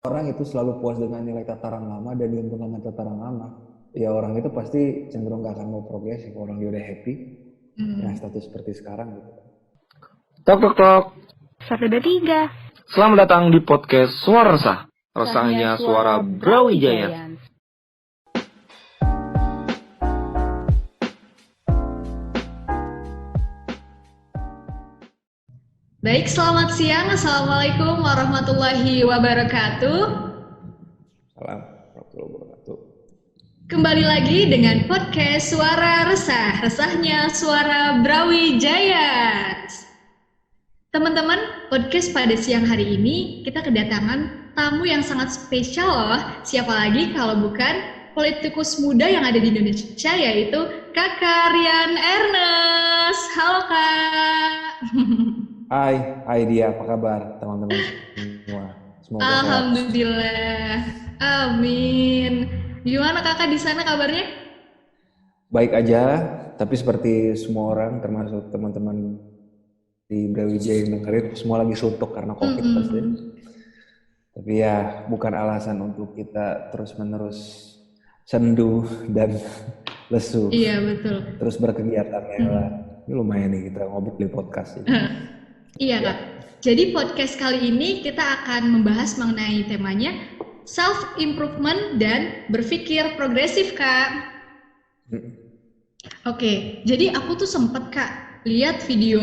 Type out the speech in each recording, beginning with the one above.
orang itu selalu puas dengan nilai tataran lama dan diuntungkan dengan tataran lama, ya orang itu pasti cenderung gak akan mau progresif. Orang dia udah happy dengan status seperti sekarang gitu. Tok tok tok. 1, 2, 3. Selamat datang di podcast Suara Resah. Resahnya suara Brawijaya. Baik, selamat siang. Assalamualaikum warahmatullahi wabarakatuh. Salam warahmatullahi wabarakatuh. Kembali lagi dengan podcast Suara Resah, resahnya suara Brawijaya. Teman-teman, podcast pada siang hari ini kita kedatangan tamu yang sangat spesial loh. Siapa lagi kalau bukan politikus muda yang ada di Indonesia, yaitu Kakak Rian Ernest. Halo Kak. Hai dia, apa kabar teman-teman semua? Semoga sehat. Alhamdulillah, amin. Gimana kakak di sana kabarnya? Baik aja, tapi seperti semua orang, termasuk teman-teman di Brawijaya yang dengerin, semua lagi suntuk karena COVID pasti. Tapi ya, bukan alasan untuk kita terus-menerus sendu dan lesu. Iya betul. Terus berkegiatan ya lah. Ini lumayan nih kita ngobrol di podcast ini. Iya Kak, jadi podcast kali ini kita akan membahas mengenai temanya self-improvement dan berpikir progresif Kak. Oke, jadi aku tuh sempet Kak lihat video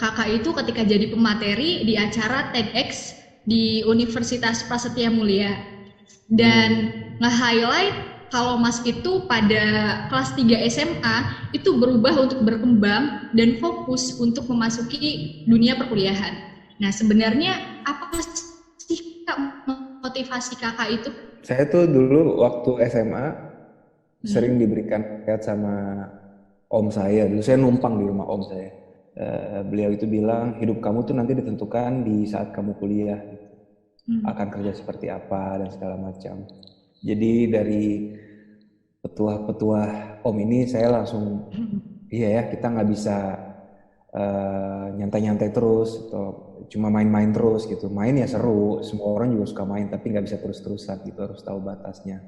kakak itu ketika jadi pemateri di acara TEDx di Universitas Prasetya Mulia. Dan nge-highlight kalau Mas itu pada kelas 3 SMA itu berubah untuk berkembang dan fokus untuk memasuki dunia perkuliahan. Nah sebenarnya apa sih Kak motivasi kakak itu? Saya tuh dulu waktu SMA sering diberikan nasihat sama om saya. Dulu saya numpang di rumah om saya. Beliau itu bilang hidup kamu tuh nanti ditentukan di saat kamu kuliah. Gitu. Akan kerja seperti apa dan segala macam. Jadi dari petuah-petuah om ini saya langsung iya ya kita nggak bisa nyantai-nyantai terus atau cuma main-main terus gitu. Main ya seru, semua orang juga suka main tapi nggak bisa terus-terusan gitu, harus tahu batasnya.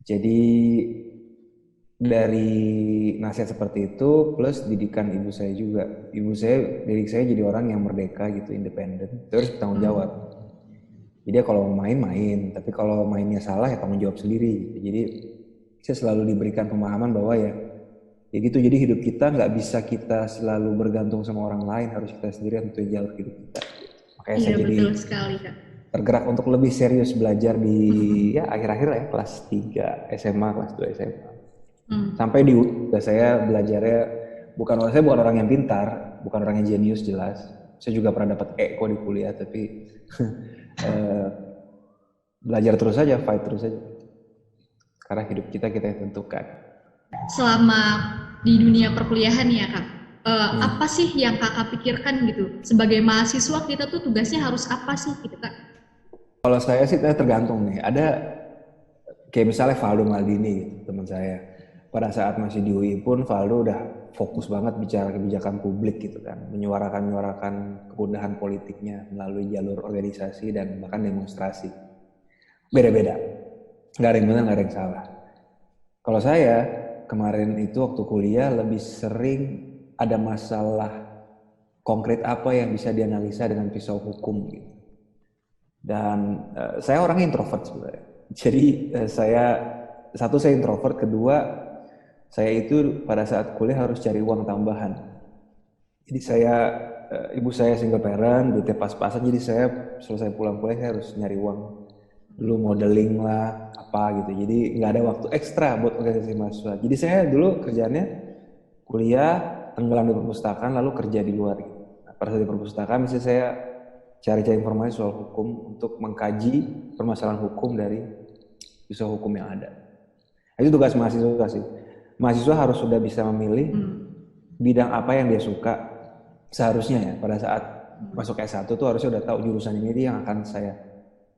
Jadi dari nasihat seperti itu plus didikan ibu saya juga. Ibu saya didik saya jadi orang yang merdeka gitu, independen, terus bertanggung jawab. Jadi kalau main, tapi kalau mainnya salah ya tanggung jawab sendiri. Jadi saya selalu diberikan pemahaman bahwa ya gitu. Jadi hidup kita nggak bisa kita selalu bergantung sama orang lain, harus kita sendiri yang tentuin jalur hidup kita. Makanya saya jadi betul sekali Kak. Tergerak untuk lebih serius belajar di ya akhir-akhir ya kelas 3 SMA, kelas 2 SMA. Sampai di saya belajarnya saya bukan orang yang pintar, bukan orang yang jenius jelas. Saya juga pernah dapat Eko di kuliah tapi belajar terus aja, fight terus aja. Karena hidup kita yang tentukan. Selama di dunia perkuliahan ya Kak, apa sih yang kakak pikirkan gitu? Sebagai mahasiswa kita tuh tugasnya harus apa sih gitu Kak? Kalau saya sih tergantung nih. Ada kayak misalnya Valdo Maldini gitu, teman saya. Pada saat masih di UI pun Valdo udah fokus banget bicara kebijakan publik gitu kan, menyuarakan kegundahan politiknya melalui jalur organisasi dan bahkan demonstrasi. Beda-beda, nggak ada yang benar, nggak ada yang salah. Kalau saya kemarin itu waktu kuliah lebih sering ada masalah konkret apa yang bisa dianalisa dengan pisau hukum gitu. Dan saya orangnya introvert sebenarnya. Jadi saya introvert, kedua saya itu pada saat kuliah harus cari uang tambahan. Jadi ibu saya single parent, duitnya pas-pasan, jadi saya selesai pulang kuliah saya harus nyari uang. Dulu modeling lah, apa gitu. Jadi nggak ada waktu ekstra buat organisasi mahasiswa. Jadi saya dulu kerjaannya kuliah, tenggelam di perpustakaan, lalu kerja di luar. Gitu. Nah, pada saat di perpustakaan misalnya saya cari-cari informasi soal hukum untuk mengkaji permasalahan hukum dari pisau hukum yang ada. Itu tugas mahasiswa sih. Mahasiswa harus sudah bisa memilih bidang apa yang dia suka seharusnya ya. Pada saat masuk S1 tuh harusnya udah tahu jurusan ini yang akan saya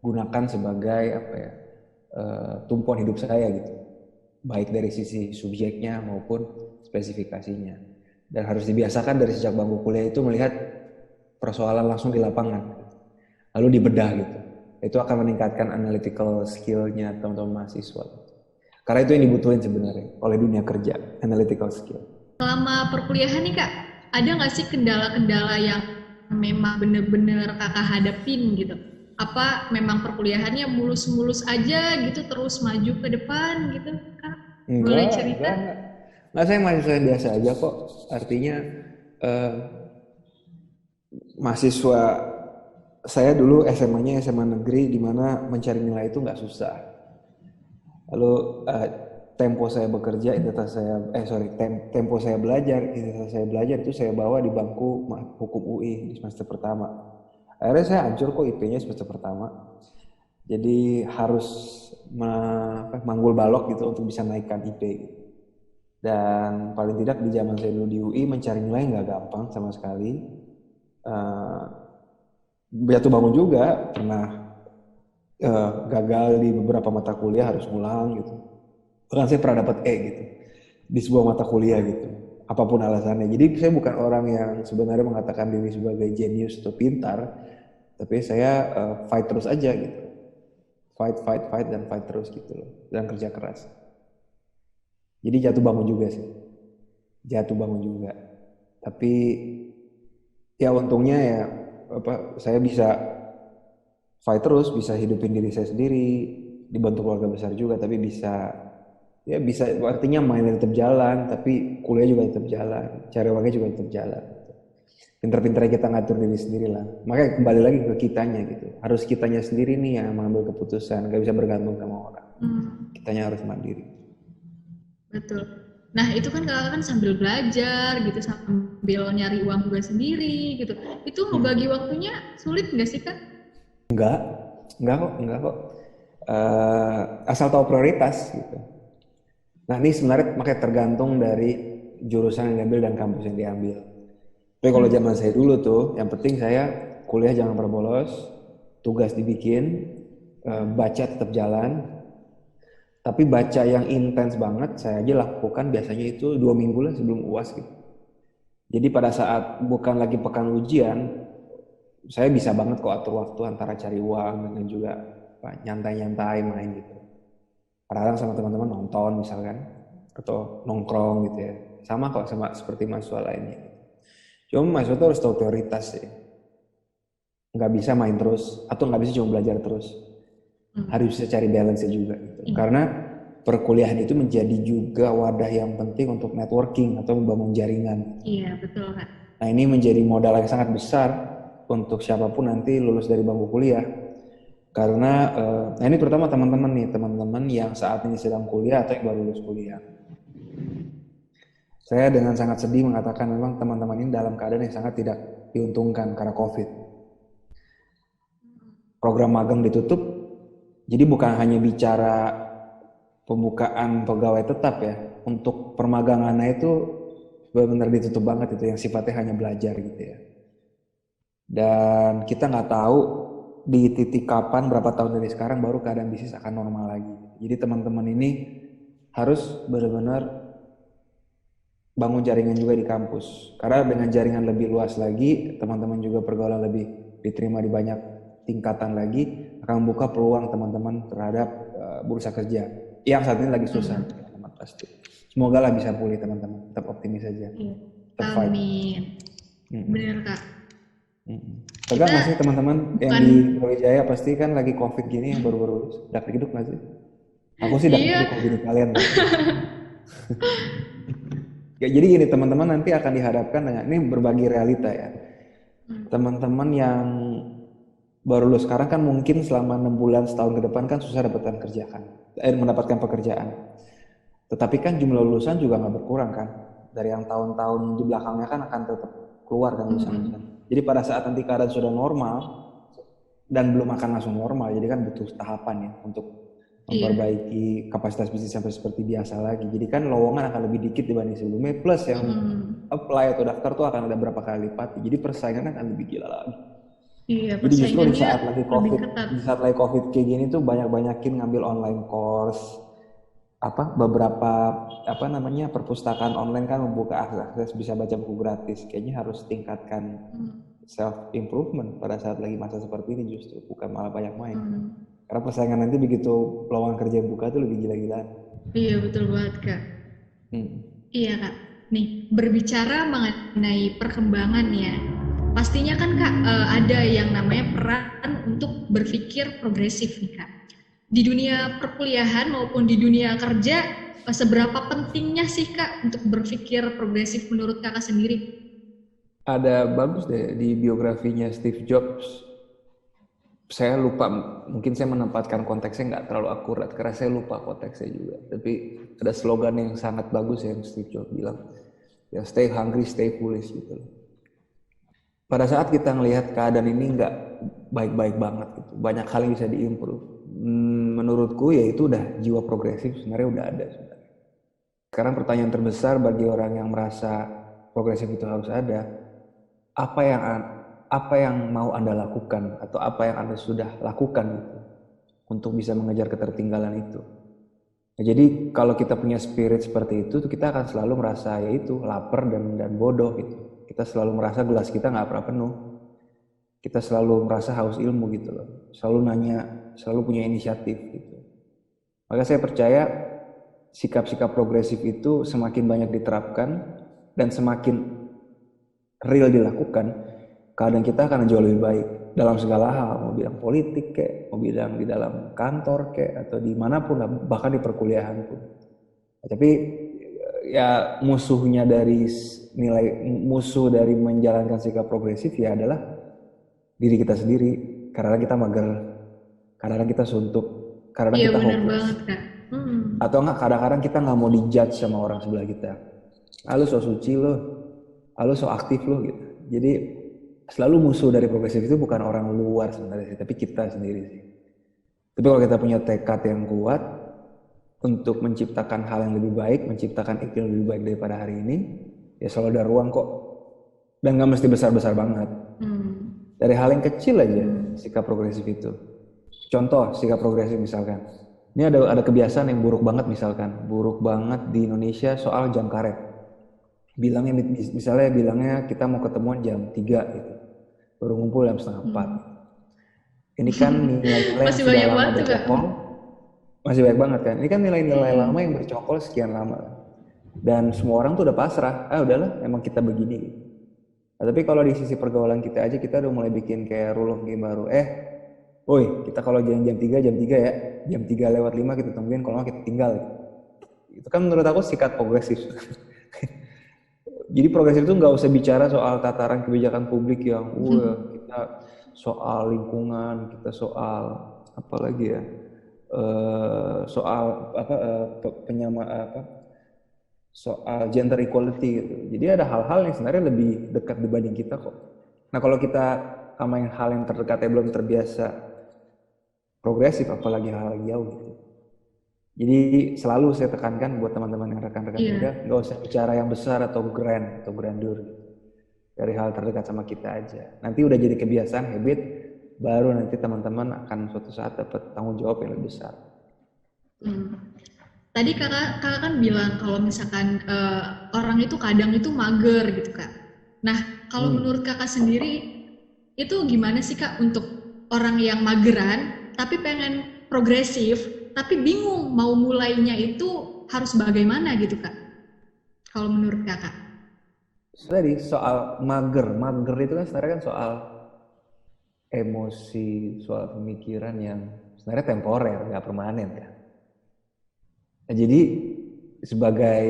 gunakan sebagai tumpuan hidup saya gitu. Baik dari sisi subjeknya maupun spesifikasinya. Dan harus dibiasakan dari sejak bangku kuliah itu melihat persoalan langsung di lapangan. Lalu dibedah gitu. Itu akan meningkatkan analytical skill-nya teman-teman mahasiswa. Karena itu yang dibutuhin sebenarnya oleh dunia kerja, analytical skill. Selama perkuliahan nih Kak, ada nggak sih kendala-kendala yang memang bener-bener Kakak hadapin gitu? Apa memang perkuliahannya mulus-mulus aja gitu terus maju ke depan gitu Kak? Boleh cerita? Enggak, saya mahasiswa yang biasa aja kok. Artinya eh, mahasiswa saya dulu SMA-nya SMA negeri di mana mencari nilai itu nggak susah. Lalu tempo saya bekerja, tempo saya belajar, itu saya bawa di bangku hukum UI di semester pertama. Akhirnya saya hancur kok IP-nya semester pertama. Jadi harus manggul balok gitu untuk bisa naikkan IP. Dan paling tidak di zaman saya dulu di UI mencari nilai nggak gampang sama sekali. Jatuh bangun juga, pernah gagal di beberapa mata kuliah harus ngulang gitu. Bahkan saya pernah dapat E gitu di sebuah mata kuliah gitu, apapun alasannya. Jadi saya bukan orang yang sebenarnya mengatakan diri sebagai jenius atau pintar, tapi saya fight terus aja gitu, fight dan fight terus gitu loh, dan kerja keras. Jadi jatuh bangun juga sih, tapi ya untungnya ya saya bisa fight terus, bisa hidupin diri saya sendiri, dibantu keluarga besar juga, tapi bisa artinya mainnya tetap jalan, tapi kuliah juga tetap jalan, cari uangnya juga tetap jalan. Pinter-pinternya kita ngatur diri sendiri lah. Makanya kembali lagi ke kitanya gitu, harus kitanya sendiri nih yang mengambil keputusan, gak bisa bergantung sama orang. Kitanya harus mandiri. Betul. Nah itu kan kakak kan sambil belajar gitu, sambil nyari uang juga sendiri gitu. Itu ngebagi waktunya sulit nggak sih Kak? Enggak kok. Asal tahu prioritas gitu. Nah ini sebenarnya makanya tergantung dari jurusan yang diambil dan kampus yang diambil. Tapi kalau zaman saya dulu tuh, yang penting saya kuliah jangan pernah bolos, tugas dibikin, baca tetap jalan. Tapi baca yang intens banget saya aja lakukan biasanya itu 2 minggu lah sebelum UAS gitu. Jadi pada saat bukan lagi pekan ujian, saya bisa banget kok atur waktu antara cari uang dengan juga nyantai-nyantai main gitu. Kadang-kadang sama teman-teman nonton misalkan, atau nongkrong gitu ya. Sama kok sama seperti mahasiswa lainnya. Cuma mahasiswa itu harus tahu prioritas sih. Nggak bisa main terus, atau nggak bisa cuma belajar terus. Harus bisa cari balance juga gitu. Karena perkuliahan itu menjadi juga wadah yang penting untuk networking atau membangun jaringan. Iya betul Kak. Nah ini menjadi modal yang sangat besar untuk siapapun nanti lulus dari bangku kuliah. Karena nah ini terutama teman-teman yang saat ini sedang kuliah atau yang baru lulus kuliah. Saya dengan sangat sedih mengatakan memang teman-teman ini dalam keadaan yang sangat tidak diuntungkan karena COVID. Program magang ditutup, jadi bukan hanya bicara pembukaan pegawai tetap ya, untuk permagangannya itu benar-benar ditutup banget itu yang sifatnya hanya belajar gitu ya. Dan kita nggak tahu di titik kapan berapa tahun dari sekarang baru keadaan bisnis akan normal lagi. Jadi teman-teman ini harus benar-benar bangun jaringan juga di kampus. Karena dengan jaringan lebih luas lagi, teman-teman juga pergaulan lebih diterima di banyak tingkatan lagi, akan membuka peluang teman-teman terhadap bursa kerja yang saat ini lagi susah. Teman-teman pasti. Semoga lah bisa pulih teman-teman. Tetap optimis saja. Amin. Bener Kak. Tegang nggak sih teman-teman yang di Brawijaya pasti kan lagi COVID gini yang baru-baru lulus? Dak-dikduk nggak sih? Aku sih dak-dikduk kalau gini kalian. Ya, jadi gini teman-teman nanti akan dihadapkan dengan ini berbagi realita ya. Teman-teman yang baru lulus sekarang kan mungkin selama 6 bulan setahun ke depan kan susah mendapatkan pekerjaan. Tetapi kan jumlah lulusan juga nggak berkurang kan. Dari yang tahun-tahun di belakangnya kan akan tetap keluar kan lulusan-lulusan. Jadi pada saat nanti keadaan sudah normal dan belum akan langsung normal, jadi kan butuh tahapan ya untuk memperbaiki kapasitas bisnis sampai seperti biasa lagi. Jadi kan lowongan akan lebih dikit dibanding sebelumnya, plus yang apply atau daftar tuh akan ada berapa kali lipat. Jadi persaingan akan lebih gila lagi. Iya, jadi justru di saat lagi COVID kayak gini tuh banyakin ngambil online course, beberapa perpustakaan online kan membuka akses bisa baca buku gratis. Kayaknya harus tingkatkan self improvement pada saat lagi masa seperti ini, justru bukan malah banyak main. Hmm. Karena persaingan nanti begitu lowongan kerja buka tuh lebih gila-gilaan. Iya betul banget Kak. Iya Kak. Nih berbicara mengenai perkembangan ya, pastinya kan Kak ada yang namanya peran untuk berpikir progresif nih Kak. Di dunia perkuliahan maupun di dunia kerja, seberapa pentingnya sih Kak untuk berpikir progresif menurut Kakak sendiri? Ada bagus deh di biografinya Steve Jobs. Saya lupa, mungkin saya menempatkan konteksnya nggak terlalu akurat karena saya lupa konteksnya juga. Tapi ada slogan yang sangat bagus yang Steve Jobs bilang, ya stay hungry, stay foolish gitu. Pada saat kita ngelihat keadaan ini nggak baik-baik banget gitu, banyak hal yang bisa diimprove. Menurutku ya itu udah jiwa progresif sebenarnya udah ada. Sekarang pertanyaan terbesar bagi orang yang merasa progresif itu harus ada, apa yang mau Anda lakukan atau apa yang Anda sudah lakukan gitu, untuk bisa mengejar ketertinggalan itu. Nah, jadi kalau kita punya spirit seperti itu, kita akan selalu merasa yaitu lapar dan bodoh gitu. Kita selalu merasa gelas kita nggak pernah penuh. Kita selalu merasa haus ilmu gitu loh. Selalu nanya, selalu punya inisiatif gitu. Maka saya percaya sikap-sikap progresif itu semakin banyak diterapkan dan semakin real dilakukan, keadaan kita akan jauh lebih baik dalam segala hal, mau bilang politik kayak, mau bilang di dalam kantor kayak, atau dimanapun, bahkan di perkuliahan pun. Tapi ya musuh dari menjalankan sikap progresif ya adalah diri kita sendiri, karena kita mager, karena kita suntuk, karena kita hopeless. Banget, Kak. Atau enggak kadang-kadang kita nggak mau dijudge sama orang sebelah kita. Lu so suci lo, lu so aktif lo gitu. Jadi selalu musuh dari progresif itu bukan orang luar sebenarnya sih, tapi kita sendiri sih. Tapi kalau kita punya tekad yang kuat untuk menciptakan hal yang lebih baik, menciptakan iklim lebih baik daripada hari ini, ya selalu ada ruang kok. Dan nggak mesti besar-besar banget. Dari hal yang kecil aja sikap progresif itu. Contoh sikap progresif misalkan. Ini ada kebiasaan yang buruk banget misalkan. Buruk banget di Indonesia soal jam karet. Bilangnya kita mau ketemuan jam 3 gitu. Baru ngumpul jam setengah 4. Ini kan nilai-nilai masih banyak banget bercokol. Masih banyak banget kan. Ini kan nilai-nilai lama yang bercokol sekian lama. Dan semua orang tuh udah pasrah. Udahlah, emang kita begini. Nah, tapi kalau di sisi pergaulan kita aja, kita udah mulai bikin kayak rule of game baru. Woi, kita kalau jam 3 ya. Jam 3:05 kita tungguin, kalau nggak kita tinggal. Itu kan menurut aku sikap progresif. Jadi progresif itu nggak usah bicara soal tataran kebijakan publik yang kita soal lingkungan, kita soal apa lagi ya, soal soal gender equality gitu. Jadi ada hal-hal yang sebenarnya lebih dekat dibanding kita kok. Nah kalau kita sama hal yang terdekatnya belum terbiasa progresif, apalagi hal yang jauh gitu. Jadi selalu saya tekankan buat teman-teman yang rekan-rekan muda, nggak usah bicara yang besar atau grandeur gitu. Dari hal terdekat sama kita aja. Nanti udah jadi kebiasaan, habit, baru nanti teman-teman akan suatu saat dapat tanggung jawab yang lebih besar. Tadi kakak kan bilang kalau misalkan orang itu kadang itu mager gitu Kak. Nah kalau menurut kakak sendiri itu gimana sih Kak untuk orang yang mageran tapi pengen progresif tapi bingung mau mulainya itu harus bagaimana gitu Kak? Kalau menurut kakak? Tadi soal mager itu kan sebenarnya kan soal emosi, soal pemikiran yang sebenarnya temporer, nggak permanen kan. Nah, jadi sebagai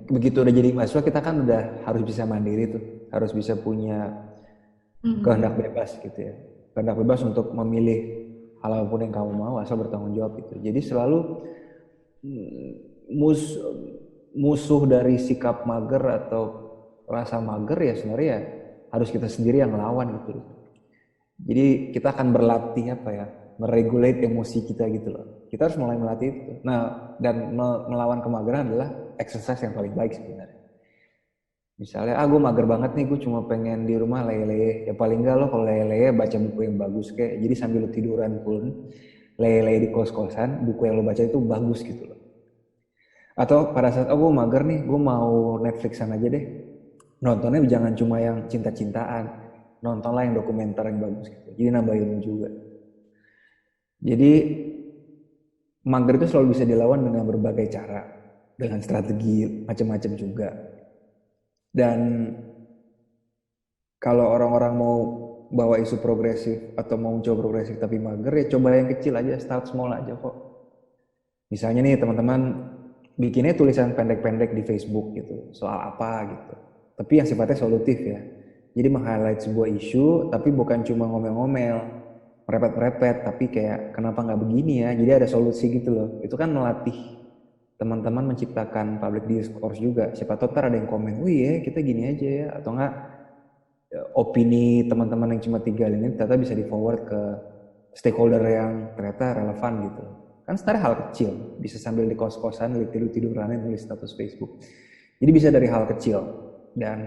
begitu udah jadi mahasiswa kita kan udah harus bisa mandiri tuh, harus bisa punya kehendak bebas gitu ya, kehendak bebas untuk memilih hal apapun yang kamu mau asal bertanggung jawab gitu. Jadi selalu musuh dari sikap mager atau rasa mager ya sebenarnya harus kita sendiri yang ngelawan gitu. Jadi kita akan berlatih meregulate emosi kita gitu loh. Kita harus mulai melatih itu. Nah, dan melawan kemageran adalah exercise yang paling baik sebenarnya. Misalnya, gue mager banget nih, gue cuma pengen di rumah leye-leye. Ya paling enggak lo kalau leye-leye baca buku yang bagus kayak. Jadi sambil lo tiduran pun, leye-leye di kos-kosan, buku yang lo baca itu bagus gitu loh. Atau pada saat, gue mager nih, gue mau Netflixan aja deh. Nontonnya jangan cuma yang cinta-cintaan. nontonlah yang dokumenter yang bagus gitu. Jadi nambah ilmu juga. Jadi mager itu selalu bisa dilawan dengan berbagai cara, dengan strategi macam-macam juga. Dan kalau orang-orang mau bawa isu progresif atau mau coba progresif tapi mager, ya coba yang kecil aja, start small aja kok. Misalnya nih teman-teman bikinnya tulisan pendek-pendek di Facebook gitu, soal apa gitu. Tapi yang sifatnya solutif ya. Jadi meng-highlight sebuah isu, tapi bukan cuma ngomel-ngomel, merepet-merepet, tapi kayak kenapa nggak begini ya. Jadi ada solusi gitu loh. Itu kan melatih teman-teman menciptakan public discourse juga. Siapa tahu ntar ada yang komen, wih ya kita gini aja ya. Atau enggak opini teman-teman yang cuma 3 ini ternyata bisa di forward ke stakeholder yang ternyata relevan gitu. Kan sebenarnya hal kecil, bisa sambil di kos-kosan tidur-tiduran nulis status Facebook. Jadi bisa dari hal kecil, dan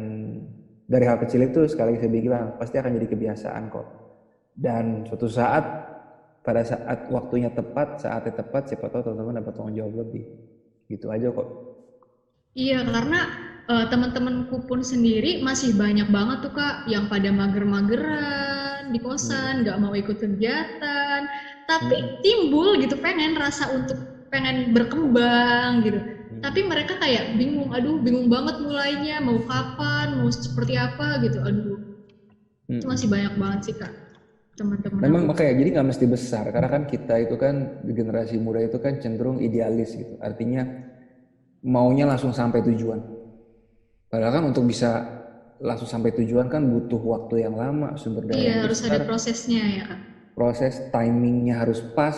dari hal kecil itu sekali lagi saya bilang pasti akan jadi kebiasaan kok. Dan suatu saat pada saat waktunya tepat, saatnya tepat, siapa tahu teman-teman dapat tanggung jawab lebih. Gitu aja kok. Iya, karena teman-temanku pun sendiri masih banyak banget tuh Kak yang pada mager-mageran di kosan, nggak mau ikut kegiatan, tapi timbul gitu pengen rasa untuk pengen berkembang gitu. Tapi mereka kayak bingung, aduh bingung banget mulainya, mau kapan, mau seperti apa gitu, aduh. Itu masih banyak banget sih Kak, teman-teman Memang aku. makanya jadi nggak mesti besar, karena kan kita itu kan di generasi muda itu kan cenderung idealis gitu. Artinya maunya langsung sampai tujuan. Padahal kan untuk bisa langsung sampai tujuan kan butuh waktu yang lama, sumber daya Iya, yang harus ada besar, prosesnya ya Kak. proses timingnya harus pas,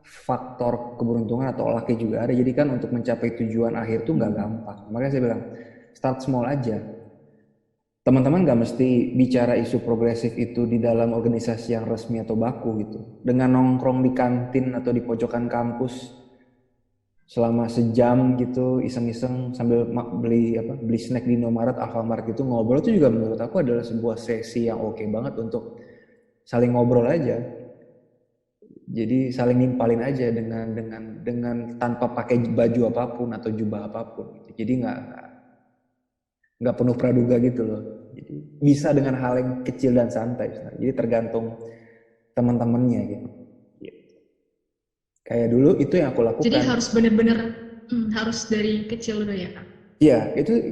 faktor keberuntungan atau lucky juga ada. Jadi kan untuk mencapai tujuan akhir tuh nggak gampang. Makanya saya bilang start small aja. Teman-teman nggak mesti bicara isu progresif itu di dalam organisasi yang resmi atau baku gitu. Dengan nongkrong di kantin atau di pojokan kampus selama sejam gitu, iseng-iseng sambil beli snack di Indomaret, Alfamart gitu, ngobrol itu juga menurut aku adalah sebuah sesi yang oke banget untuk saling ngobrol aja. Jadi saling nimpalin aja dengan tanpa pakai baju apapun atau jubah apapun gitu. Jadi nggak penuh praduga gitu loh. Jadi bisa dengan hal yang kecil dan santai sebenarnya. Jadi tergantung teman-temannya gitu. Kayak dulu itu yang aku Jadi lakukan. harus bener-bener harus dari kecil dulu ya Kak. Iya,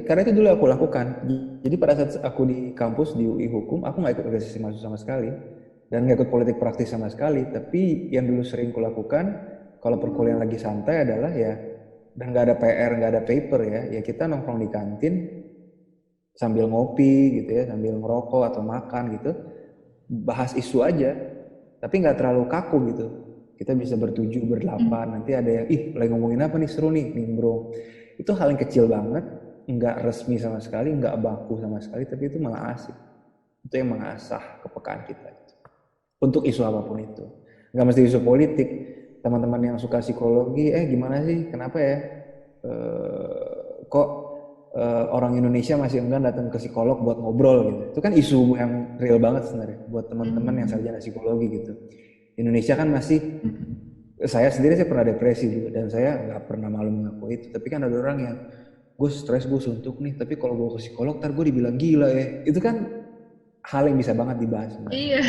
karena itu dulu aku lakukan. Jadi pada saat aku di kampus di UI Hukum, aku nggak ikut organisasi mahasiswa sama sekali dan nggak ikut politik praktis sama sekali. Tapi yang dulu sering kulakukan kalau perkuliahan lagi santai adalah ya, dan nggak ada PR, nggak ada paper ya kita nongkrong di kantin sambil ngopi gitu ya, sambil ngerokok atau makan gitu, bahas isu aja, tapi nggak terlalu kaku gitu. Kita bisa bertujuh, berdelapan, nanti ada yang, lagi ngomongin apa nih, seru nih, nimbrung. Itu hal yang kecil banget, nggak resmi sama sekali, nggak baku sama sekali, tapi itu malah asik. Itu yang mengasah kepekaan kita. Untuk isu apapun itu. Nggak mesti isu politik. Teman-teman yang suka psikologi, gimana sih, kenapa ya, kok orang Indonesia masih enggan datang ke psikolog buat ngobrol gitu. Itu kan isu yang real banget sebenarnya, buat teman-teman yang sarjana psikologi gitu. Indonesia kan masih, saya sendiri saya pernah depresi juga dan saya nggak pernah malu mengakui itu. Tapi kan ada orang yang gue stres, gue suntuk nih, tapi kalau gue ke psikolog ntar gue dibilang gila ya. Itu kan hal yang bisa banget dibahas sebenarnya. Iya.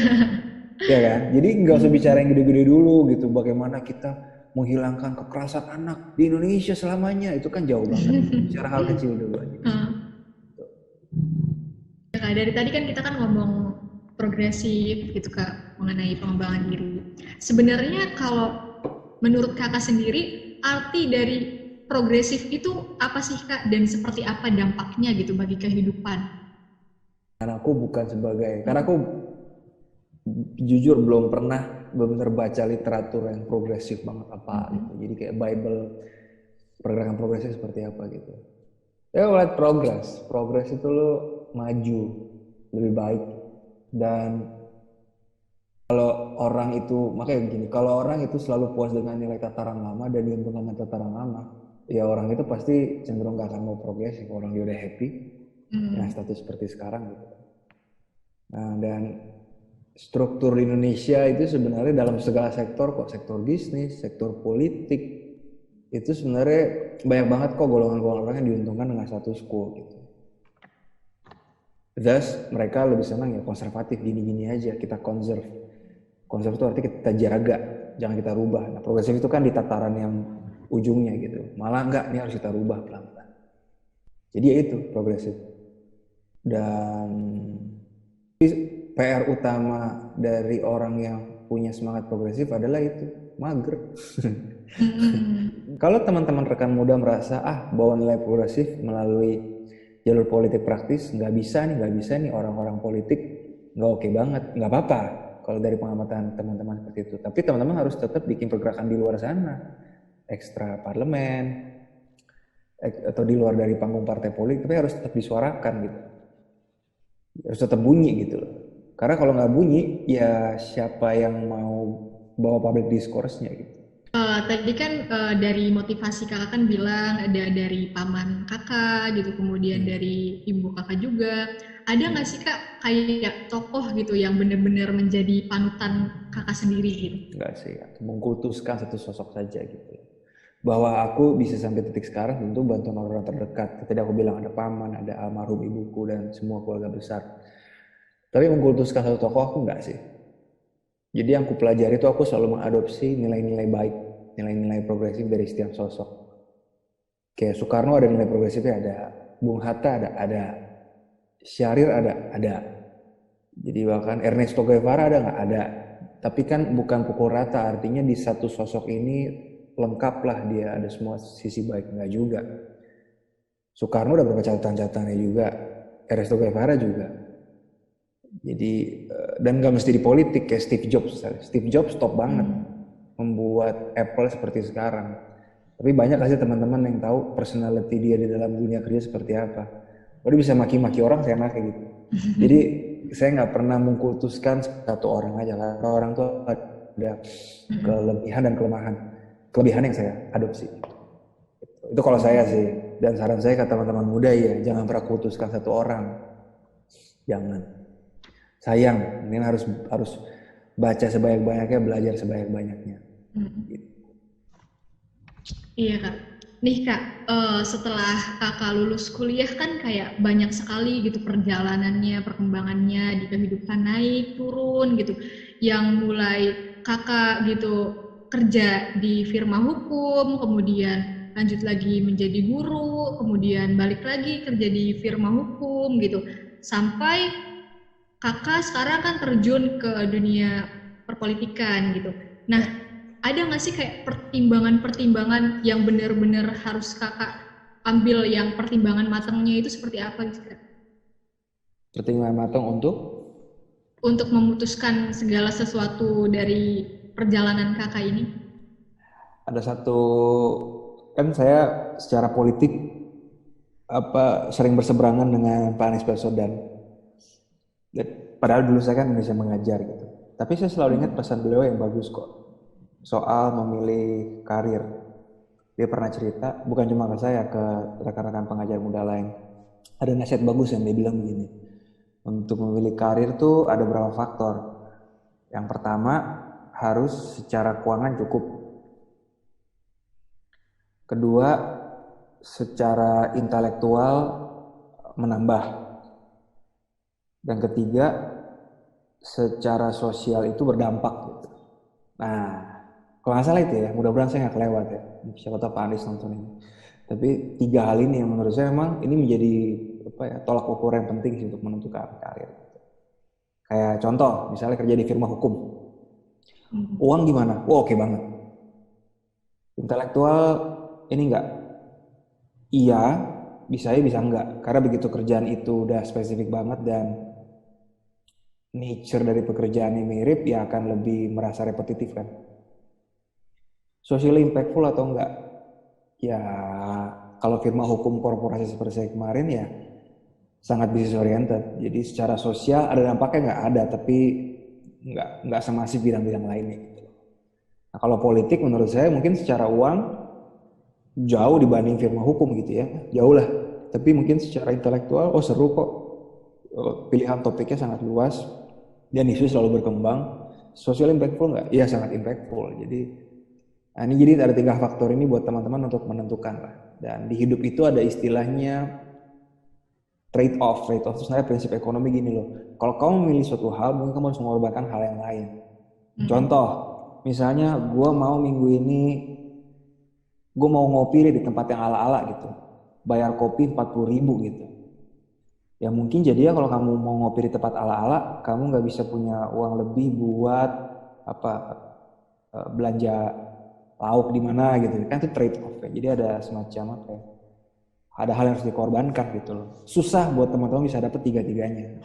Ya kan? Jadi nggak usah bicara yang gede-gede dulu gitu. Bagaimana kita menghilangkan kekerasan anak di Indonesia selamanya, itu kan jauh banget. Bicara hal kecil dulu aja. Ya, Kak, dari tadi kan kita kan ngomong progresif gitu Kak mengenai pengembangan diri. Sebenarnya kalau menurut Kakak sendiri arti dari progresif itu apa sih Kak dan seperti apa dampaknya gitu bagi kehidupan? Karena aku jujur belum pernah benar baca literatur yang progresif banget apa gitu. Jadi kayak Bible pergerakan progresif seperti apa gitu. Ya lihat progres itu lo maju lebih baik. Dan kalau orang itu, makanya begini, kalau orang itu selalu puas dengan nilai tataran lama dan diuntungkan dengan tataran lama, ya orang itu pasti cenderung gak akan mau progresif. Orang dia udah happy dengan status seperti sekarang gitu. Nah, dan struktur Indonesia itu sebenarnya dalam segala sektor kok, sektor bisnis, sektor politik, itu sebenarnya banyak banget kok golongan-golongan orang yang diuntungkan dengan status quo gitu. Thus mereka lebih senang ya konservatif, gini-gini aja, kita conserve. Conserve itu artinya kita jaga, jangan kita rubah. Nah, progresif itu kan di tataran yang ujungnya gitu. Malah enggak, ini harus kita rubah pelan-pelan. Jadi ya itu progresif. Dan PR utama dari orang yang punya semangat progresif adalah itu, mager. Kalau teman-teman rekan muda merasa bawa nilai progresif melalui jalur politik praktis, nggak bisa nih orang-orang politik nggak oke banget, nggak apa-apa kalau dari pengamatan teman-teman seperti itu. Tapi teman-teman harus tetap bikin pergerakan di luar sana, ekstra parlemen, atau di luar dari panggung partai politik, tapi harus tetap disuarakan gitu, harus tetap bunyi gitu loh. Karena kalau nggak bunyi, ya siapa yang mau bawa public discourse-nya gitu. Tadi kan dari motivasi kakak kan bilang ada dari paman kakak gitu, kemudian dari ibu kakak juga. Ada nggak sih kak kayak tokoh gitu yang benar-benar menjadi panutan kakak sendiri gitu? Nggak sih, mengkultuskan satu sosok saja gitu. Bahwa aku bisa sampai titik sekarang tentu bantuan orang terdekat. Tadi aku bilang ada paman, ada almarhum ibuku dan semua keluarga besar. Tapi mengkultuskan satu tokoh aku nggak sih. Jadi yang aku pelajari itu aku selalu mengadopsi nilai-nilai baik, nilai-nilai progresif dari setiap sosok. Kayak Soekarno ada nilai progresifnya, ada Bung Hatta ada Syahrir ada. Jadi bahkan Ernesto Guevara ada nggak? Ada. Tapi kan bukan pukul rata, artinya di satu sosok ini lengkap lah dia, ada semua sisi baik, nggak juga. Soekarno ada beberapa catatan-catatannya juga, Ernesto Guevara juga. Jadi dan nggak mesti di politik kayak Steve Jobs. Steve Jobs top banget membuat Apple seperti sekarang. Tapi banyak kasih teman-teman yang tahu personality dia di dalam dunia kerja seperti apa. Dia bisa maki-maki orang seenaknya gitu. Jadi saya nggak pernah mengkultuskan satu orang aja, karena orang tuh ada kelebihan dan kelemahan. Kelebihan yang saya adopsi. Itu kalau saya sih. Dan saran saya ke teman-teman muda ya, jangan pernah kultuskan satu orang. Jangan. Sayang, ini harus baca sebanyak-banyaknya, belajar sebanyak-banyaknya. Gitu. Iya kak. Nih kak, setelah kakak lulus kuliah kan kayak banyak sekali gitu perjalanannya, perkembangannya di kehidupan naik turun gitu. Yang mulai kakak gitu kerja di firma hukum, kemudian lanjut lagi menjadi guru, kemudian balik lagi kerja di firma hukum gitu. Sampai kakak sekarang kan terjun ke dunia perpolitikan gitu. Nah, ada nggak sih kayak pertimbangan-pertimbangan yang benar-benar harus kakak ambil, yang pertimbangan matangnya itu seperti apa gitu kak? Pertimbangan matang Untuk memutuskan segala sesuatu dari perjalanan kakak ini? ada satu, kan saya secara politik sering berseberangan dengan Pak Anies Baswedan. Padahal dulu saya kan Indonesia mengajar gitu. Tapi saya selalu ingat pesan beliau yang bagus kok soal memilih karir. Dia pernah cerita, bukan cuma ke saya, ke rekan-rekan pengajar muda lain. Ada nasihat bagus yang dia bilang begini. Untuk memilih karir tuh ada beberapa faktor. Yang pertama, harus secara keuangan cukup. Kedua, secara intelektual menambah. Dan ketiga, secara sosial itu berdampak gitu. Nah, kalau nggak salah itu ya, mudah-mudahan saya nggak kelewat ya. Siapa tahu Pak Anies nonton ini. Tapi 3 hal ini yang menurut saya memang ini menjadi tolak ukur yang penting sih untuk menentukan karir. Kayak contoh, misalnya kerja di firma hukum. Uang gimana? Oke banget. Intelektual ini enggak? Iya, bisa ya bisa enggak. Karena begitu kerjaan itu udah spesifik banget dan nature dari pekerjaannya mirip, ya akan lebih merasa repetitif kan. Socially impactful atau enggak? Ya kalau firma hukum korporasi seperti saya kemarin ya sangat business oriented. Jadi secara sosial ada dampaknya nggak ada, tapi nggak semasif bidang-bidang lainnya. Gitu. Nah kalau politik menurut saya mungkin secara uang jauh dibanding firma hukum gitu ya, jauh lah. Tapi mungkin secara intelektual, seru kok. Pilihan topiknya sangat luas dan isu selalu berkembang. Social impactful nggak? Iya sangat impactful. Jadi ada 3 faktor ini buat teman-teman untuk menentukan lah. Dan di hidup itu ada istilahnya trade off itu sebenarnya prinsip ekonomi gini loh. Kalau kamu memilih suatu hal, mungkin kamu harus mengorbankan hal yang lain. Contoh, misalnya gue mau minggu ini, gue mau ngopi di tempat yang ala-ala gitu, bayar kopi 40.000 gitu. Ya mungkin jadi ya kalau kamu mau ngopi di tempat ala-ala, kamu nggak bisa punya uang lebih buat apa belanja lauk di mana gitu, kan itu trade off ya. Jadi ada semacam apa ya, ada hal yang harus dikorbankan gitu loh. Susah buat teman-teman bisa dapet tiga-tiganya.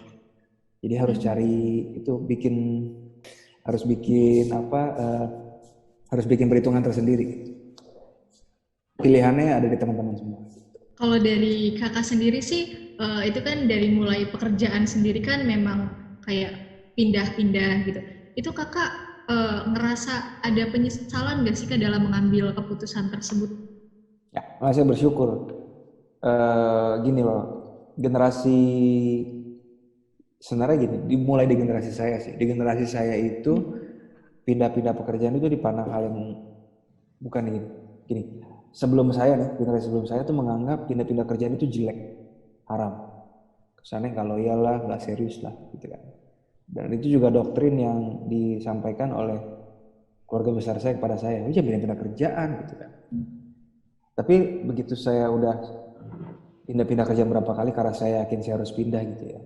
Jadi harus cari itu harus bikin perhitungan tersendiri. Pilihannya ada di teman-teman semua. Kalau dari kakak sendiri sih, itu kan dari mulai pekerjaan sendiri kan memang kayak pindah-pindah gitu. Itu kakak ngerasa ada penyesalan nggak sih Kak dalam mengambil keputusan tersebut? Ya, saya bersyukur. Gini loh, generasi sebenarnya gini, dimulai di generasi saya sih. Di generasi saya itu pindah-pindah pekerjaan itu dipandang hal yang bukan gini. Sebelum saya nih, generasi sebelum saya tuh menganggap pindah-pindah kerjaan itu jelek, haram. Kesannya nggak loyal lah, nggak serius lah, gitu kan. Dan itu juga doktrin yang disampaikan oleh keluarga besar saya kepada saya. Jangan pindah-pindah kerjaan, gitu kan. Tapi begitu saya udah pindah-pindah kerjaan berapa kali, karena saya yakin saya harus pindah gitu ya.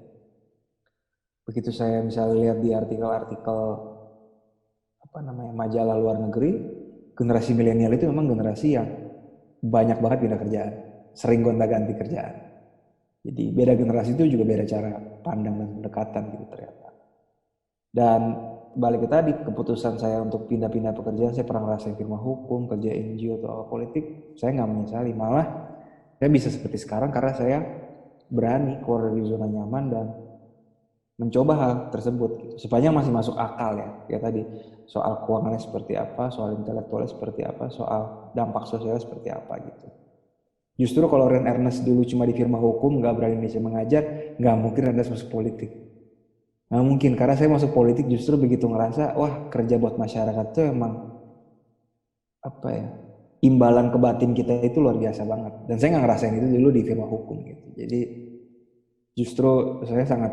Begitu saya misalnya lihat di artikel-artikel majalah luar negeri, generasi milenial itu memang generasi yang banyak banget pindah kerjaan, sering gonta-ganti kerjaan. Jadi beda generasi itu juga beda cara pandang dan pendekatan gitu ternyata. Dan balik ke tadi, keputusan saya untuk pindah-pindah pekerjaan, saya pernah ngerasain firma hukum, kerja NGO atau politik, saya nggak menyesali. Malah saya bisa seperti sekarang karena saya berani keluar dari zona nyaman dan mencoba hal tersebut gitu. Sepanjang masih masuk akal ya tadi soal keuangannya seperti apa, soal intelektualnya seperti apa, soal dampak sosialnya seperti apa gitu. Justru kalau Ren Ernest dulu cuma di firma hukum, nggak berani Indonesia mengajar, nggak mungkin Ernest masuk politik. Nggak mungkin, karena saya masuk politik justru begitu ngerasa, wah kerja buat masyarakat tuh emang imbalan ke batin kita itu luar biasa banget. Dan saya nggak ngerasain itu dulu di firma hukum gitu. Jadi justru saya sangat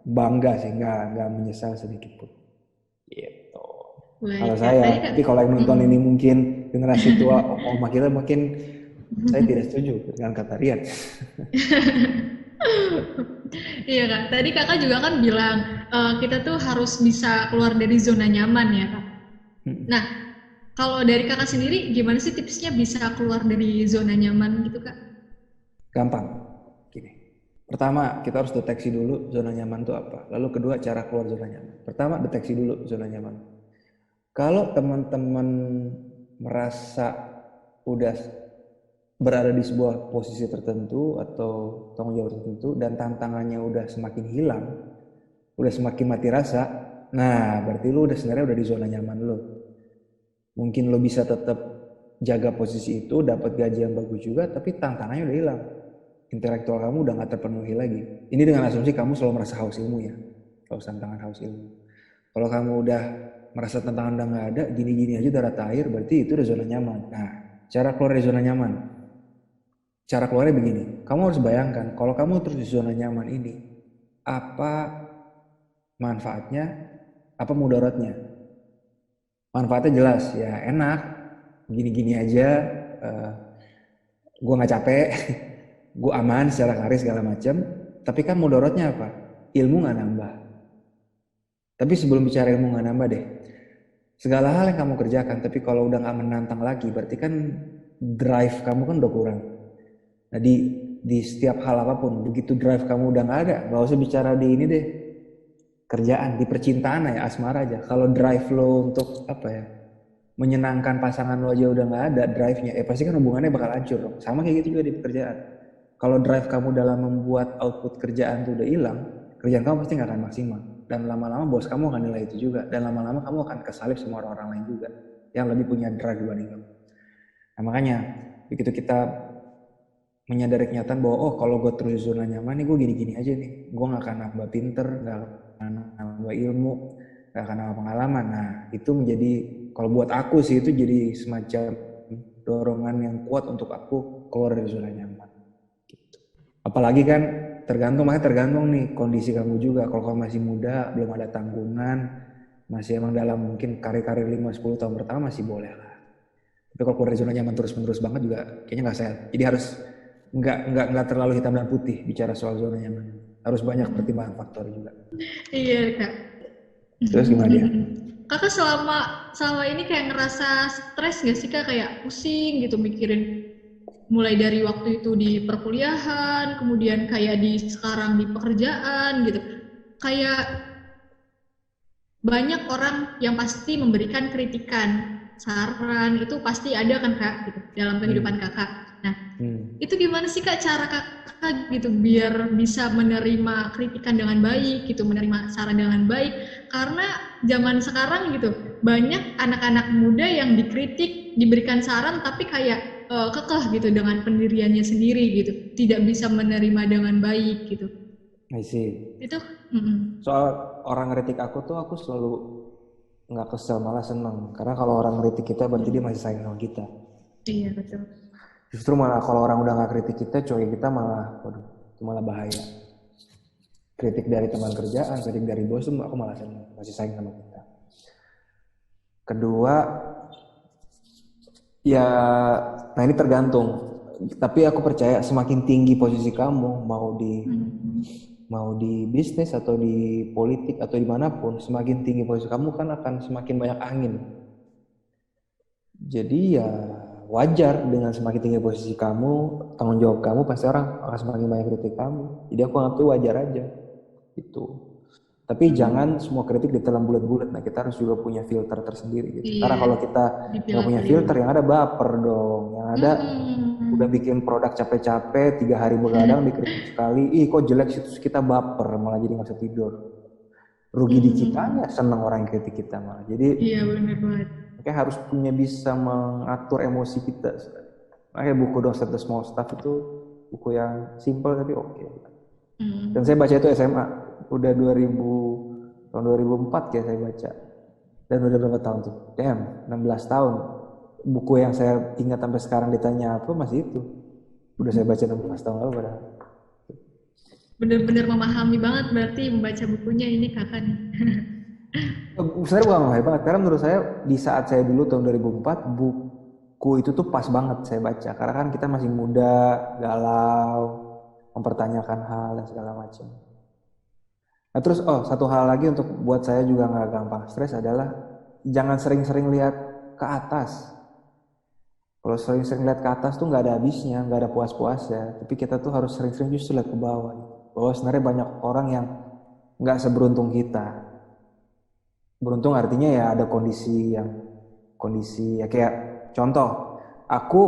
bangga sih, nggak menyesal sedikit pun. Gitu. Kalau saya, tapi kalau yang nonton ini mungkin generasi tua, oma kita mungkin saya tidak setuju dengan kata Rian. Iya Kak, tadi kakak juga kan bilang kita tuh harus bisa keluar dari zona nyaman ya Kak. Nah, kalau dari kakak sendiri gimana sih tipsnya bisa keluar dari zona nyaman gitu Kak? Gampang, gini. Pertama, kita harus deteksi dulu zona nyaman itu apa. Lalu kedua, cara keluar zona nyaman. Pertama, deteksi dulu zona nyaman. Kalau teman-teman merasa udah berada di sebuah posisi tertentu atau tanggung jawab tertentu dan tantangannya udah semakin hilang, udah semakin mati rasa, nah berarti lu sebenarnya udah di zona nyaman lu. Mungkin lu bisa tetap jaga posisi itu, dapat gaji yang bagus juga, tapi tantangannya udah hilang. Intelektual kamu udah gak terpenuhi lagi. Ini dengan asumsi kamu selalu merasa haus ilmu ya, haus tantangan, haus ilmu. Kalau kamu udah merasa tantangan udah gak ada, gini-gini aja udah rata air, berarti itu udah zona nyaman. Nah, cara keluar dari zona nyaman, cara keluarnya begini, kamu harus bayangkan kalau kamu terus di zona nyaman ini, apa manfaatnya, apa mudaratnya? Manfaatnya jelas, ya enak, gini-gini aja, gue gak capek, gue aman secara karir segala macam. Tapi kan mudaratnya apa? Ilmu gak nambah. Tapi sebelum bicara ilmu gak nambah deh, segala hal yang kamu kerjakan, tapi kalau udah gak menantang lagi, berarti kan drive kamu kan udah kurang. Nah di setiap hal apapun, begitu drive kamu udah gak ada, gak usah bicara di ini deh, kerjaan, di percintaan ya, asmara aja. Kalau drive lo untuk menyenangkan pasangan lo aja udah gak ada drive-nya, pasti kan hubungannya bakal hancur dong. Sama kayak gitu juga di pekerjaan. Kalau drive kamu dalam membuat output kerjaan itu udah hilang, kerjaan kamu pasti gak akan maksimal. Dan lama-lama bos kamu akan nilai itu juga. Dan lama-lama kamu akan kesalip sama orang-orang lain juga yang lebih punya drive dibanding kamu. Nah makanya begitu kita menyadari kenyataan bahwa kalau gue terus di zona nyaman nih, gue gini-gini aja nih, gue gak akan nambah pinter, gak akan nambah ilmu, gak akan nambah pengalaman. Nah itu menjadi, kalau buat aku sih itu jadi semacam dorongan yang kuat untuk aku keluar dari zona nyaman gitu. Apalagi kan makanya tergantung nih kondisi kamu juga. Kalau kamu masih muda, belum ada tanggungan, masih emang dalam mungkin karir-karir 5-10 tahun pertama masih boleh lah. Tapi kalau keluar dari zona nyaman terus-menerus banget juga kayaknya nggak sehat. Jadi harus nggak terlalu hitam dan putih bicara soal zona nyaman. Harus banyak pertimbangan faktor juga. Iya kak. Terus gimana dia? Kakak selama ini kayak ngerasa stres gak sih kak, kayak pusing gitu mikirin mulai dari waktu itu di perkuliahan, kemudian kayak di sekarang di pekerjaan gitu. Kayak banyak orang yang pasti memberikan kritikan, saran itu pasti ada kan kak gitu dalam kehidupan kakak. Nah, itu gimana sih kak cara kakak gitu biar bisa menerima kritikan dengan baik gitu, menerima saran dengan baik? Karena zaman sekarang gitu banyak anak-anak muda yang dikritik, diberikan saran tapi kayak kekeh gitu dengan pendiriannya sendiri gitu, tidak bisa menerima dengan baik gitu. I see. Itu Soal orang ngeritik aku tuh aku selalu nggak kesel, malah seneng. Karena kalau orang ngeritik kita berarti dia masih sayang sama kita. iya betul. Justru malah kalau orang udah nggak kritik kita, coy kita malah, waduh, itu malah bahaya. Kritik dari teman kerjaan, kritik dari bos tuh aku malah seneng, masih sayang sama kita. Kedua, ya, nah ini tergantung. Tapi aku percaya semakin tinggi posisi kamu, mau di bisnis atau di politik atau dimanapun, semakin tinggi posisi kamu kan akan semakin banyak angin. Jadi ya wajar dengan semakin tinggi posisi kamu, tanggung jawab kamu, pasti orang akan semakin banyak kritik kamu. Jadi aku anggap itu wajar aja. Itu. Tapi jangan semua kritik ditelan bulat-bulat. Nah kita harus juga punya filter tersendiri gitu. Iya, Karena kalau kita nggak punya filter, yang ada baper dong. Yang ada udah bikin produk capek-capek 3 hari begadang dikritik sekali, ih kok jelek sih, terus kita baper malah jadi nggak bisa tidur. Rugi di kitanya, seneng orang yang kritik kita malah. Jadi iya benar banget. kayak harus punya bisa mengatur emosi kita. Makanya buku Don't Start the Small Stuff itu buku yang simple tapi oke. Dan saya baca itu SMA, udah tahun 2004 ya saya baca. Dan udah berapa tahun tuh? 16 tahun. Buku yang saya ingat sampai sekarang ditanya apa masih itu. Udah saya baca 16 tahun lalu padahal. Benar-benar memahami banget berarti membaca bukunya ini kakak nih. Sebenarnya bukan memahami banget, karena menurut saya di saat saya dulu tahun 2004 buku itu tuh pas banget saya baca. Karena kan kita masih muda, galau, mempertanyakan hal dan segala macam. Nah terus satu hal lagi untuk buat saya juga nggak gampang stres adalah jangan sering-sering lihat ke atas. Kalau sering-sering lihat ke atas tuh nggak ada habisnya, nggak ada puas-puasnya. Tapi kita tuh harus sering-sering justru lihat ke bawah. Bahwa sebenarnya banyak orang yang nggak seberuntung kita. Beruntung artinya ya ada kondisi ya kayak contoh, aku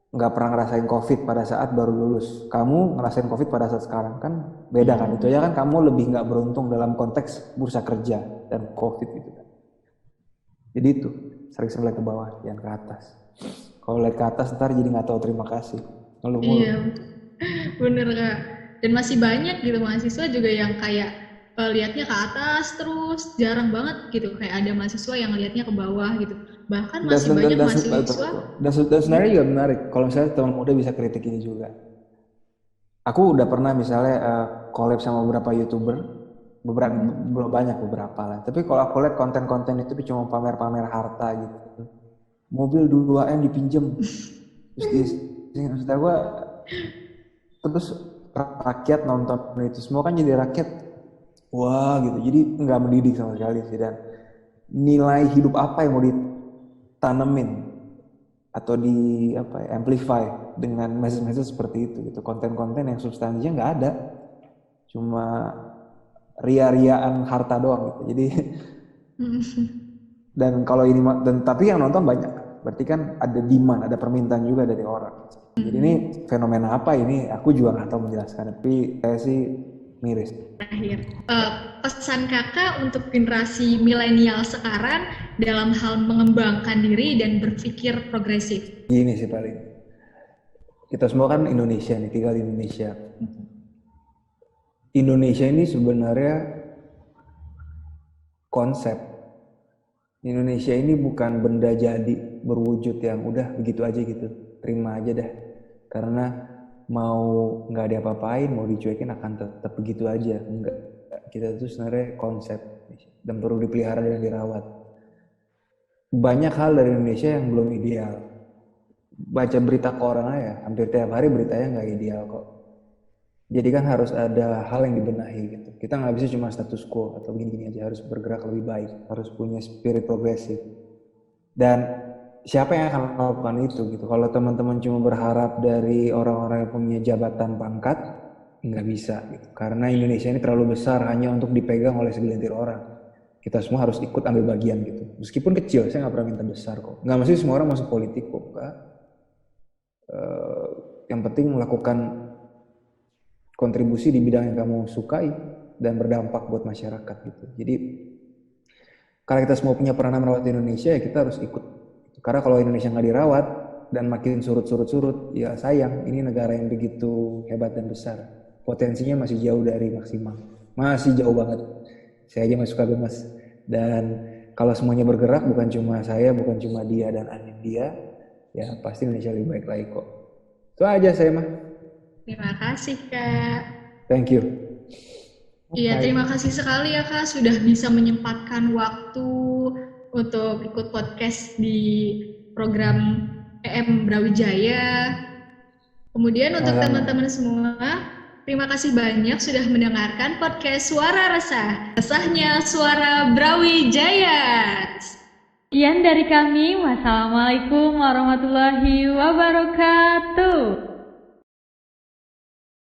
nggak pernah ngerasain COVID pada saat baru lulus. Kamu ngerasain COVID pada saat sekarang kan beda kan? Itu ya kan kamu lebih nggak beruntung dalam konteks bursa kerja dan COVID gitu kan. Jadi itu sering-sering lihat ke bawah, jangan ke atas. Kalau lihat ke atas ntar jadi nggak tahu terima kasih. Iya, bener kak. Dan masih banyak gitu mahasiswa juga yang kayak lihatnya ke atas terus, jarang banget gitu. Kayak ada mahasiswa yang lihatnya ke bawah gitu. Bahkan masih banyak mahasiswa. Dan sebenarnya juga menarik kalau misalnya teman muda bisa kritik ini juga. Aku udah pernah misalnya collab sama beberapa YouTuber, belum banyak beberapa lah. Tapi kalau aku lihat konten-konten itu cuma pamer-pamer harta gitu. Mobil 2M dipinjem. Terus maksud gue, terus rakyat nonton itu semua kan jadi rakyat, wah gitu. Jadi nggak mendidik sama sekali sih. Dan nilai hidup apa yang mau ditanemin atau amplify dengan message-message seperti itu gitu. Konten-konten yang substansinya nggak ada, cuma ria-riaan harta doang gitu. Jadi dan kalau ini tapi yang nonton banyak, berarti kan ada demand, ada permintaan juga dari orang. Jadi ini fenomena apa ini? Aku juga nggak tahu menjelaskan, tapi saya sih miris. Terakhir, pesan kakak untuk generasi milenial sekarang dalam hal mengembangkan diri dan berpikir progresif. Gini sih paling, kita semua kan Indonesia nih, tinggal di Indonesia. Indonesia ini sebenarnya konsep. Indonesia ini bukan benda jadi berwujud yang udah begitu aja gitu, terima aja dah. Karena mau nggak diapa-apain, mau dicuekin akan tetap begitu aja. Enggak, kita tuh sebenarnya konsep dan perlu dipelihara dan dirawat. Banyak hal dari Indonesia yang belum ideal. Baca berita koran aja, hampir tiap hari beritanya nggak ideal kok. Jadi kan harus ada hal yang dibenahi gitu. Kita nggak bisa cuma status quo atau gini-gini aja, harus bergerak lebih baik, harus punya spirit progresif. Dan siapa yang akan melakukan itu gitu? Kalau teman-teman cuma berharap dari orang-orang yang punya jabatan pangkat, nggak bisa gitu. Karena Indonesia ini terlalu besar hanya untuk dipegang oleh segelintir orang. Kita semua harus ikut ambil bagian gitu. Meskipun kecil, saya nggak pernah minta besar kok. Nggak mesti semua orang masuk politik kok, Kak. Yang penting melakukan kontribusi di bidang yang kamu sukai dan berdampak buat masyarakat gitu. Jadi kalau kita semua punya peranan merawat Indonesia, ya kita harus ikut. Karena kalau Indonesia nggak dirawat dan makin surut, ya sayang. Ini negara yang begitu hebat dan besar. Potensinya masih jauh dari maksimal. Masih jauh banget. Saya aja masih suka gemes. Dan kalau semuanya bergerak, bukan cuma saya, bukan cuma dia dan anin dia, ya pasti Indonesia lebih baik lagi kok. Itu aja saya mah. Terima kasih Kak. Thank you. Iya, terima kasih sekali ya Kak sudah bisa menyempatkan waktu untuk ikut podcast di program EM Brawijaya. Kemudian untuk teman-teman semua, terima kasih banyak sudah mendengarkan podcast Suara Resah. Resahnya Suara Brawijaya. Sekian dari kami. Wassalamualaikum warahmatullahi wabarakatuh.